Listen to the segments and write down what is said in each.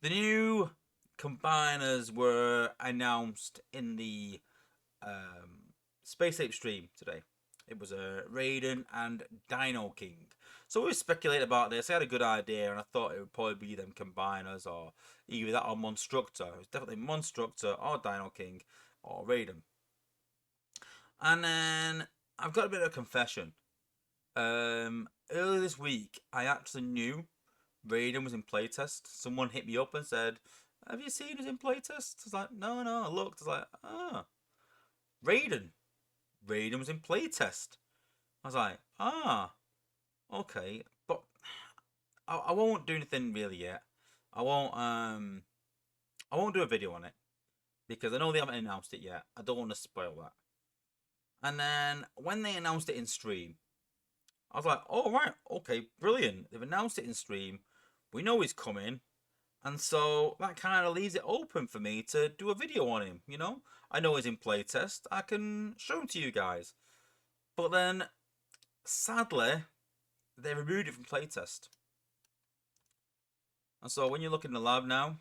The new combiners were announced in the Space Ape stream today. It was a Raiden and Dino King. So we speculated about this. I had a good idea, and I thought it would probably be them combiners, or either that or Monstructor. It was definitely Monstructor or Dino King or Raiden. And then I've got a bit of a confession. Earlier this week, I actually knew Raiden was in playtest. Someone hit me up and said, "Have you seen us in playtest?" I was like, "No, no." I looked. I was like, "Ah, Raiden. Raiden was in playtest." I was like, "Ah, okay." But I won't do anything really yet. I won't I won't do a video on it because I know they haven't announced it yet. I don't want to spoil that. And then when they announced it in stream, I was like, "Oh right, okay, brilliant. They've announced it in stream. We know he's coming." And so that kind of leaves it open for me to do a video on him, you know? I know he's in playtest. I can show him to you guys. But then, sadly, they removed it from playtest. And so when you look in the lab now,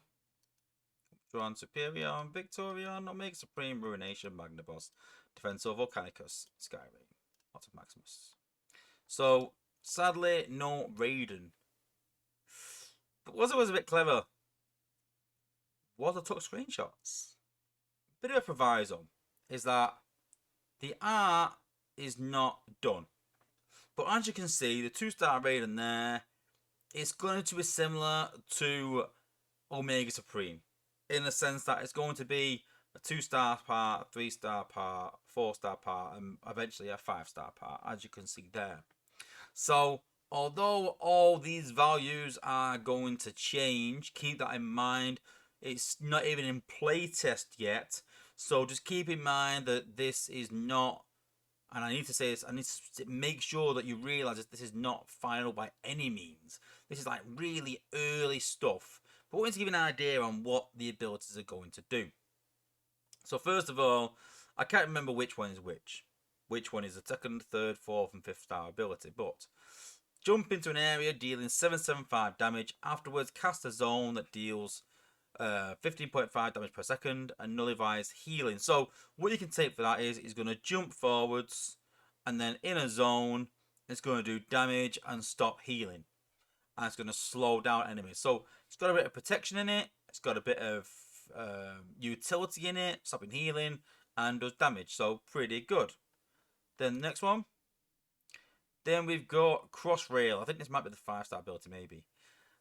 John Superior, Victorion, Omega Supreme, Ruination, Magnaboss, Defensor, Volcanicus, Skyray, Lot of Maximus. So, sadly, no Raiden. But Wozza was a bit clever. Wozza took screenshots. Bit of a proviso is that the art is not done. But as you can see, the 2-star Raiden there is going to be similar to Omega Supreme in the sense that it's going to be a 2-star part, a 3-star part, 4-star part, and eventually a 5-star part, as you can see there. So, although all these values are going to change, keep that in mind. It's not even in playtest yet, so just keep in mind that this is not, and I need to say this, I need to make sure that you realize that this is not final by any means. This is like really early stuff, but I want to give you an idea on what the abilities are going to do. So first of all, I can't remember which one is which. Which one is the second, third, fourth, and 5th-star ability, but jump into an area dealing 775 damage. Afterwards, cast a zone that deals 15.5 damage per second and nullifies healing. So what you can take for that is it's going to jump forwards, and then in a zone it's going to do damage and stop healing, and it's going to slow down enemies. So it's got a bit of protection in it, it's got a bit of utility in it, stopping healing, and does damage. So pretty good. Then the next one, then we've got Crossrail. I think this might be the 5-star ability, maybe.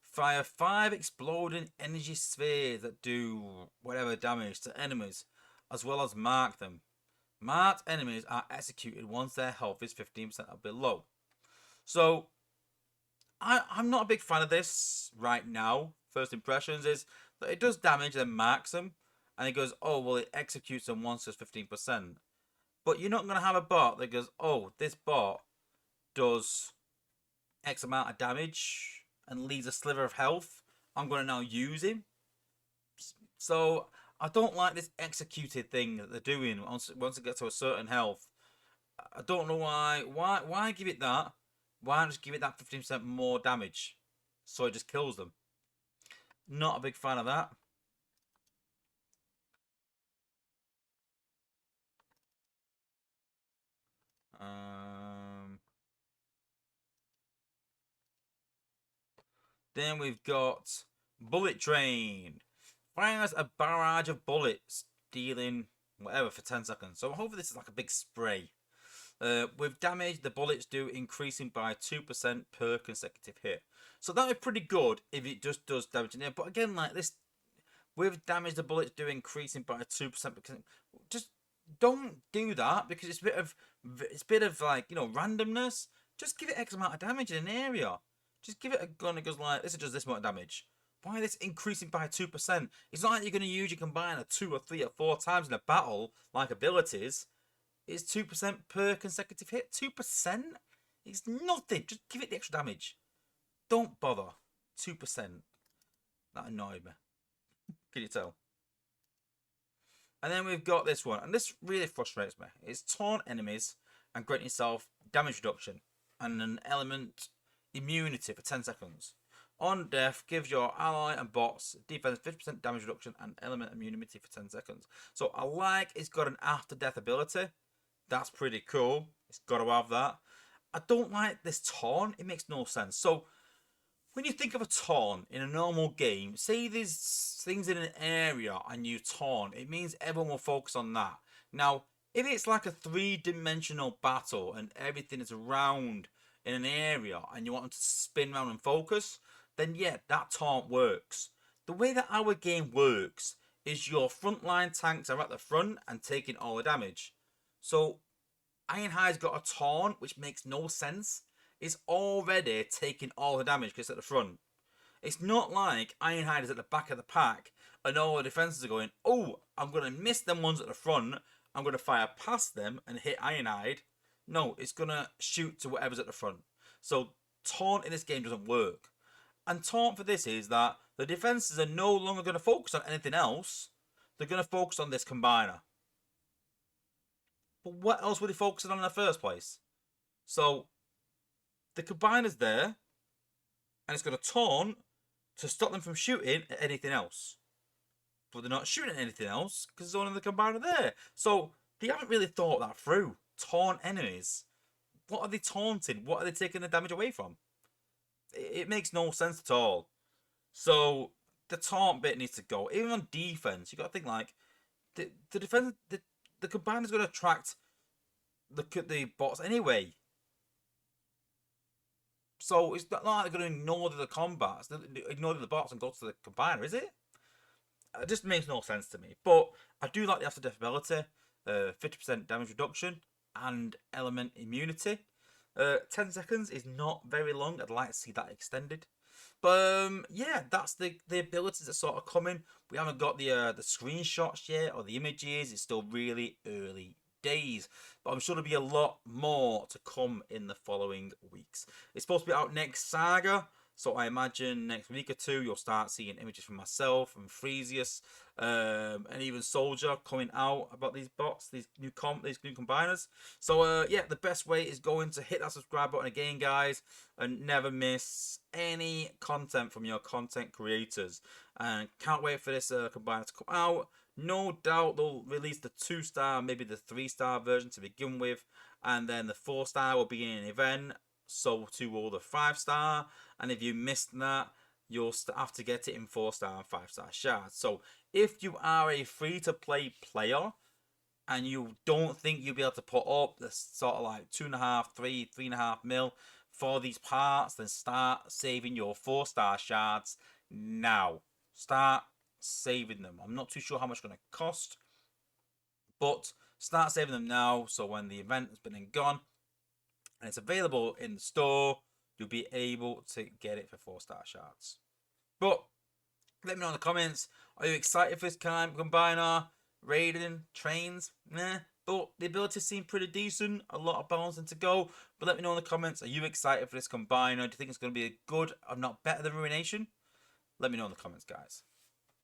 Fire 5 exploding energy spheres that do whatever damage to enemies, as well as mark them. Marked enemies are executed once their health is 15% or below. So, I'm not a big fan of this right now. First impressions is that it does damage and marks them, and it goes, oh, well, it executes them once it's 15%. But you're not going to have a bot that goes, oh, this bot does X amount of damage and leaves a sliver of health. I'm going to now use him. So I don't like this executed thing that they're doing once it gets to a certain health. I don't know why. Why give it that? Why not just give it that 15% more damage so it just kills them? Not a big fan of that. Then we've got Bullet Train. Fires a barrage of bullets, dealing whatever for 10 seconds. So hopefully this is like a big spray. With damage, the bullets do increasing by 2% per consecutive hit. So that would be pretty good if it just does damage in there. But again, like this, with damage, the bullets do increasing by 2%. Just don't do that because it's a bit of like, you know, randomness. Just give it X amount of damage in an area. Just give it a gun that goes like, this does this amount of damage. Why this increasing by 2%? It's not like you're going to use your combiner 2 or 3 or 4 times in a battle like abilities. It's 2% per consecutive hit. 2%? It's nothing. Just give it the extra damage. Don't bother. 2%. That annoyed me. Can you tell? And then we've got this one. And this really frustrates me. It's taunt enemies and grant yourself damage reduction and an element immunity for 10 seconds. On death, gives your ally and bots defense 50% damage reduction and element immunity for 10 seconds. So I like it's got an after death ability. That's pretty cool. It's got to have that. I don't like this taunt. It makes no sense. So when you think of a taunt in a normal game, say there's things in an area and you taunt, it means everyone will focus on that. Now, if it's like a three-dimensional battle and everything is around in an area and you want them to spin around and focus, then yeah, that taunt works. The way that our game works is your frontline tanks are at the front and taking all the damage. So Ironhide's got a taunt, which makes no sense. It's already taking all the damage because it's at the front. It's not like Ironhide is at the back of the pack and all the defenses are going, oh, I'm going to miss them ones at the front. I'm going to fire past them and hit Ironhide. No, it's going to shoot to whatever's at the front. So taunt in this game doesn't work. And taunt for this is that the defenses are no longer going to focus on anything else. They're going to focus on this combiner. But what else were they focusing on in the first place? So the combiner's there, and it's going to taunt to stop them from shooting at anything else. But they're not shooting at anything else because there's only the combiner there. So they haven't really thought that through. Taunt enemies. What are they taunting? What are they taking the damage away from? It makes no sense at all. So the taunt bit needs to go. Even on defense, you got to think like the defense. The combiner's going to attract the bots anyway. So it's not like they're going to ignore the combats, ignore the bots and go to the combiner, is it? It just makes no sense to me. But I do like the after death ability, 50% damage reduction and element immunity. 10 seconds is not very long. I'd like to see that extended. But yeah, that's the abilities that sort of coming. We haven't got the screenshots yet or the images. It's still really early days, but I'm sure there'll be a lot more to come in the following weeks. It's supposed to be out next Saga, so I imagine next week or two you'll start seeing images from myself and Freesius, and even Soldier coming out about these bots, these new combiners. So yeah, the best way is going to hit that subscribe button again, guys, and never miss any content from your content creators. And can't wait for this combiner to come out. No doubt they'll release the 2-star, maybe the 3-star version to begin with, and then the 4-star will be in an event. So too will the 5-star, and if you missed that, you'll have to get it in 4-star and 5-star shards. So if you are a free-to-play player and you don't think you'll be able to put up the sort of like 2.5, 3.5 mil for these parts, then start saving your 4-star shards now. Start saving them. I'm not too sure how much it's going to cost, but start saving them now, so when the event has been and gone and it's available in the store, you'll be able to get it for 4-star shards. But let me know in the comments, are you excited for this kind of combiner? Raiden, trains, but the abilities seem pretty decent. A lot of balancing to go. But let me know in the comments, are you excited for this combiner? Do you think it's going to be good or not better than Ruination? Let me know in the comments, guys.